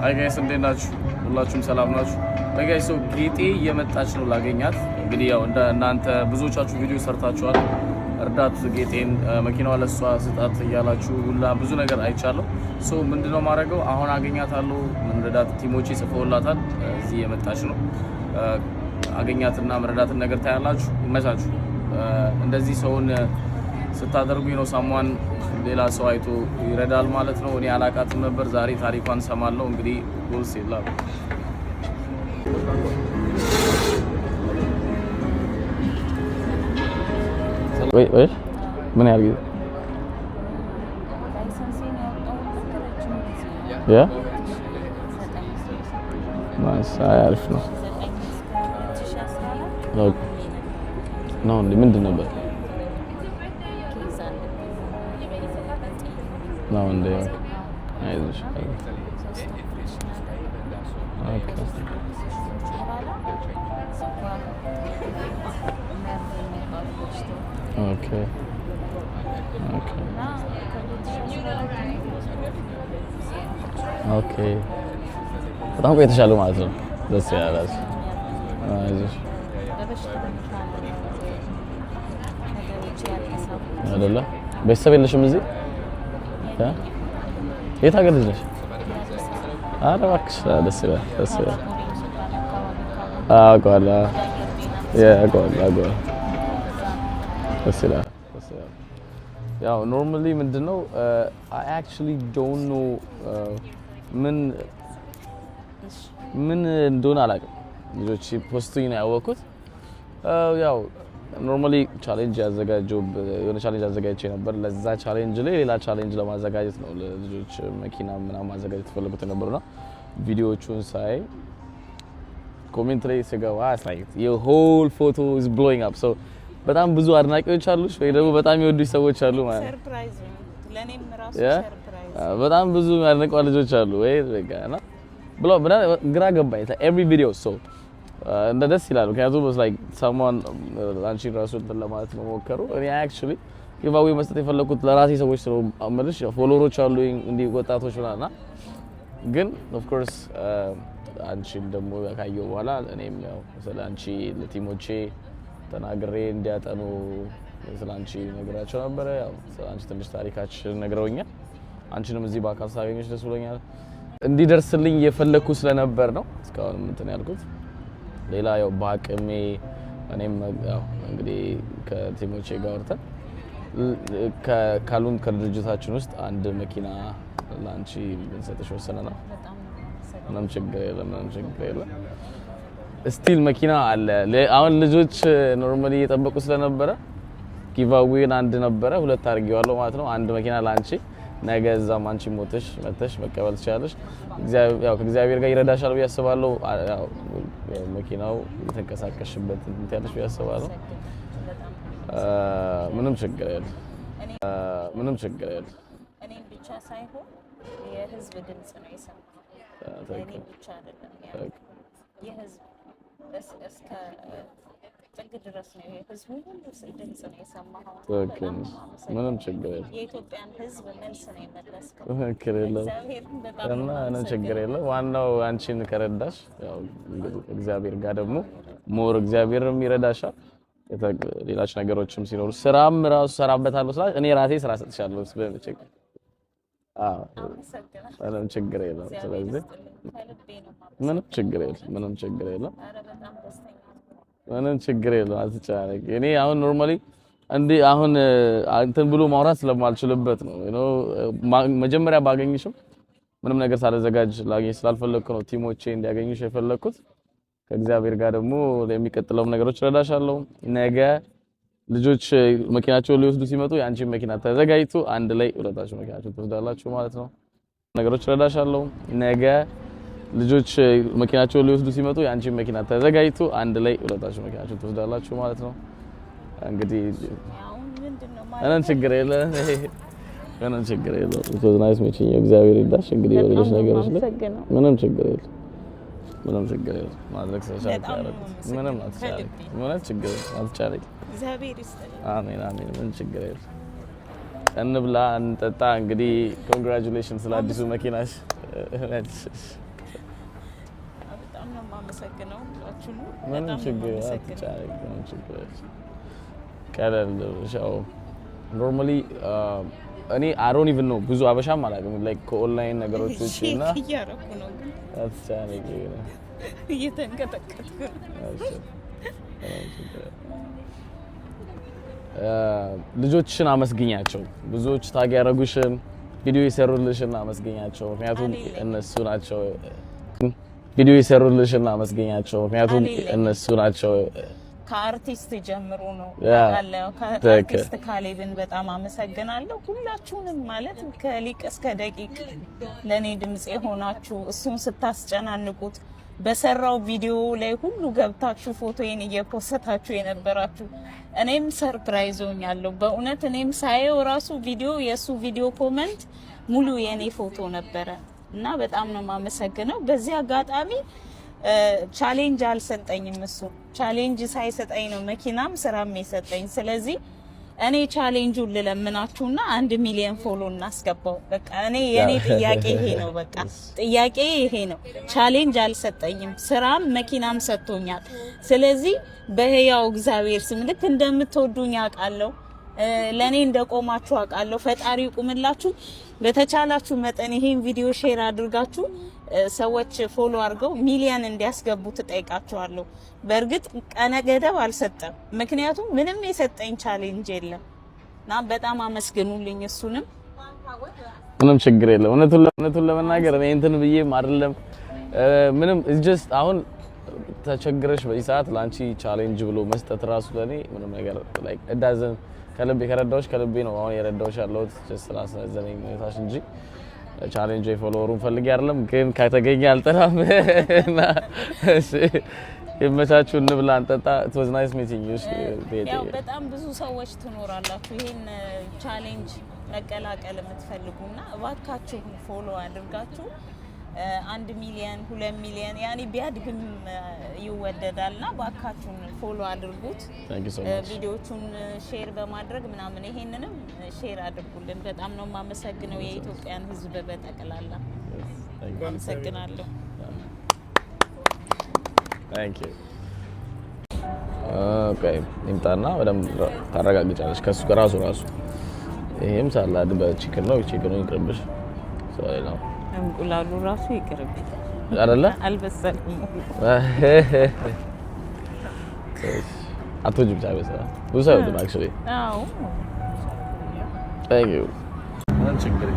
አይ ጋይስ እንዴት ናችሁ? ሁላችሁም ሰላም ናችሁ? ጋይስ ጌጤ እየመጣች ነው ላገኛት። እንግዲህ ያው እናንተ ብዙዎቻችሁ ቪዲዮ ሰርታችኋል። እርዳት ጌጤን መኪናዋ ለሷ ስጣት እያላችሁ ሁላ ብዙ ነገር አይቻለሁ። ምንድነው ማድረገው? አሁን አገኛታለሁ። ምንረዳት ቲሞቼ ጽፈውላታል። እዚህ እየመጣች ነው። አገኛትና ምንረዳትን ነገር ታያላችሁ። ይመቻችሁ። እንደዚህ ሰውን ስታደርጉኝ ነው ሳሟን ሌላ ሰው አይቶ ይረዳል ማለት ነው። እኔ አላቃትም ነበር። ዛሬ ታሪኳን ሰማለሁ። እንግዲህ ጎልስ ይላል ወይ ምን ያርግ ያ ማስ አሪፍ ነው ነው ምንድን ነበር ነው እንደ አይዞሽ ኦኬ ኦኬ በጣም ቆይተሻል ማለት ነው። ደስ ይላል። አይዞሽ አይደለ? ቤተሰብ የለሽም እዚህ? የት ሀገር ልጅ ነሽ? ኧረ እባክሽ ደስ ይላል። ደስ ይላል። አውቀዋለሁ። አውቀዋለሁ። ደስ ይላል። ያው ኖርማሊ ምንድነው I actually don't know ምን እንደሆነ አላውቅም። ልጆች ፖስቱኝ ነው ያወቅኩት። ያው ኖርማሊ ቻሌንጅ ያዘጋጀው የሆነ ቻሌንጅ አዘጋጅቼ ነበር። ለዛ ቻሌንጅ ላይ ሌላ ቻሌንጅ ለማዘጋጀት ነው ለልጆች መኪና ምናምን ማዘጋጀት ፈልጉት ነበርና ቪዲዮቹን ሳይ ኮሜንት ላይ ስገባ like your whole photo is blowing up so በጣም ብዙ አድናቂዎች አሉሽ ወይ ደግሞ በጣም ይወዱሽ ሰዎች አሉ ማለት ነው። ሰርፕራይዝ ነው ለኔም ራሱ ሰርፕራይዝ በጣም ብዙ ያድናቂ ልጆች አሉ ወይ በቃና ብሎ ግራ ገባኝ every video so እንደ ደስ ይላል ምክንያቱም was like someone አንቺ ራሱ ለማለት መሞከሩ እኔ actually giveaway መስጠት የፈለኩት ለራሴ ሰዎች ነው አመልሽ ፎሎወሮች አሉ እንዲ ወጣቶች ምናና ግን of course አንቺን ደግሞ ካየው በኋላ እኔም ያው ስለ አንቺ ለቲሞቼ ተናግሬ እንዲያጠኑ ስላንቺ ነግራቸው ነበር። ያው ስላንቺ ትንሽ ታሪካችን ነግረውኛል። አንቺንም እዚህ በአካል ሳገኘሽ ደስ ብሎኛል። እንዲደርስልኝ የፈለኩ ስለነበር ነው እስካሁን እንትን ያልኩት። ሌላ ያው ባቅሜ እኔም ያው እንግዲህ ከቲሞቼ ጋር ወርተን ካሉን ከድርጅታችን ውስጥ አንድ መኪና ላንቺ ልንሰጥሽ ወሰነናል። ምንም ችግር የለም። ስቲል መኪና አለ። አሁን ልጆች ኖርማሊ እየጠበቁ ስለነበረ ጊቫዌን አንድ ነበረ ሁለት አድርጌዋለሁ ማለት ነው። አንድ መኪና ላንቺ ነገ እዛም አንቺ ሞተሽ መተሽ መቀበል ትችላለሽ። ያው ከእግዚአብሔር ጋር ይረዳሻል ብዬ አስባለሁ። ያው መኪናው የተንቀሳቀሽበት እንትን ያለሽ ብዬ አስባለሁ። ምንም ችግር የለም። እኔ ብቻ ሳይሆን የህዝብ ድምጽ ነው የሰማሁት። እኔ ብቻ አይደለም የህዝብ እስከ ጥግ ድረስ ነው የህዝቡ ሁሉ ድምጽ ነው የሰማኸው። ምንም ችግር የለም። የኢትዮጵያን ህዝብ መልስ ነው የመለስከው። ችግር የለም እና ምንም ችግር የለም። ዋናው አንቺን ከረዳሽ ያው እግዚአብሔር ጋር ደግሞ ሞር እግዚአብሔርም ይረዳሻል። ሌላች ነገሮችም ሲኖሩ ስራም ራሱ ሰራበታለሁ ስላሽ እኔ ራሴ ስራ ሰጥሻለሁ ስለምቸክ ምንም ችግር የለም። ስለዚህ ምንም ችግር የለም። አትጨናነቂ። እኔ አሁን ኖርማሊ እንዴ አሁን እንትን ብሎ ማውራት ስለማልችልበት ነው መጀመሪያ ባገኝሽም ምንም ነገር ሳላዘጋጅ ላገኝ ስላልፈለኩ ነው ቲሞቼ እንዲያገኙሽ የፈለኩት። ከእግዚአብሔር ጋር ደግሞ ለሚቀጥለው ነገሮች ረዳሻለሁ። ነገ ልጆች መኪናቸውን ሊወስዱ ሲመጡ ያንቺን መኪና ተዘጋጅቶ አንድ ላይ ሁለታችሁ መኪናችሁን ትወስዳላችሁ ማለት ነው። ነገሮች ረዳሻለሁ። ነገ ልጆች መኪናቸውን ሊወስዱ ሲመጡ ያንቺን መኪና ተዘጋጅቶ አንድ ላይ ሁለታችሁ መኪናችሁን ትወስዳላችሁ ማለት ነው። እንግዲህ ምንም ችግር የለም። it was nice meeting you እግዚአብሔር ይዳሽ። እንግዲህ ወደሽ ነገሮች ላይ ምንም ችግር የለም። ማድረግ ሰሻለ ምንም አትቻለኝ። ምንም ችግር አትቻለኝ። እግዚአብሔር ይስጥልኝ። አሜን። ምን ችግር የለም። እንብላ እንጠጣ። እንግዲህ ኮንግራቹሌሽንስ ለአዲሱ መኪናሽ። በጣም ነው የማመሰግነው ሁላችሁም ምንም ችግር ቀለል ኖርማሊ እኔ I don't even know ብዙ አበሻም አላውቅም like ከኦንላይን ነገሮች ውጪ እና እያረኩ ነው ግን አትቻለኝ እየተንቀጠቀጥኩ ልጆችሽን አመስግኛቸው ብዙዎች ታግ ያረጉሽን ቪዲዮ ይሰሩልሽና አመስግኛቸው ምክንያቱም እነሱ ናቸው ከአርቲስት ጀምሮ ነው ያለው ከአርቲስት ካሌብን በጣም አመሰግናለሁ ሁላችሁንም ማለት ከሊቅ እስከ ደቂቅ ለኔ ድምጽ የሆናችሁ እሱን ስታስጨናንቁት በሰራው ቪዲዮ ላይ ሁሉ ገብታችሁ ፎቶዬን እየፖስታችሁ የነበራችሁ እኔም ሰርፕራይዝ ሆኛለሁ በእውነት እኔም ሳየው ራሱ ቪዲዮ የሱ ቪዲዮ ኮሜንት ሙሉ የኔ ፎቶ ነበረ እና በጣም ነው ማመሰግነው በዚህ አጋጣሚ ቻሌንጅ አልሰጠኝም እሱ ቻሌንጅ ሳይሰጠኝ ነው መኪናም ስራም የሰጠኝ ስለዚህ እኔ ቻሌንጁን ልለምናችሁና 1 ሚሊዮን ፎሎ እናስገባው በቃ እኔ የኔ ጥያቄ ይሄ ነው በቃ ጥያቄ ይሄ ነው ቻሌንጅ አልሰጠኝም ስራም መኪናም ሰጥቶኛል ስለዚህ በህያው እግዚአብሔር ስም ልክ እንደምትወዱኝ አውቃለሁ ለኔ እንደቆማችሁ አውቃለሁ ፈጣሪ ይቁምላችሁ በተቻላችሁ መጠን ይሄን ቪዲዮ ሼር አድርጋችሁ ሰዎች ፎሎ አድርገው ሚሊዮን እንዲያስገቡ ተጠይቃችኋለሁ በእርግጥ ቀነ ገደብ አልሰጠም ምክንያቱም ምንም የሰጠኝ ቻሌንጅ የለምና በጣም አመስግኑልኝ እሱንም ምንም ችግር የለም እውነቱን ለመናገር እኔ እንትን ብዬም አይደለም ምንም just አሁን ተቸግረሽ በዚህ ሰዓት ላንቺ ቻሌንጅ ብሎ መስጠት ራሱ ለኔ ምንም ነገር like it doesn't ከልቤ ከረዳዎች ከልቤ ነው አሁን የረዳዎች ያለሁት just ስላሳዘነኝ ሁኔታሽ እንጂ ቻሌንጅ ፎሎወሩን ፈልጌ አይደለም ግን ከተገኘ አልጠራም እና እሺ ይመቻችሁ እንብላ እንጠጣ it was nice meeting you ያው በጣም ብዙ ሰዎች ትኖራላችሁ ይሄን ቻሌንጅ መቀላቀል የምትፈልጉና እባካችሁ ፎሎ አድርጋችሁ 1 ሚሊዮን 2 ሚሊዮን ያኒ ቢያድግም ይወደዳልና ባካችሁን ፎሎ አድርጉት ቪዲዮቹን ሼር በማድረግ ምናምን ይሄንንም ሼር አድርጉልን በጣም ነው ማመሰግነው የኢትዮጵያን ህዝብ በጠቅላላ አመሰግናለሁ Thank you okay እንታና ወደም ታረጋግጫለሽ ከሱ ከራሱ ይሄም ሳላድ በቺክን ነው ቺክኑ ይቅርብሽ ነው እንቁላሉ ራሱ ይቅርብ አይደለ አልበሰልም አቶጅ ብቻ በሰ ወሳው ነው actually አዎ thank you አንቺ እንግዲህ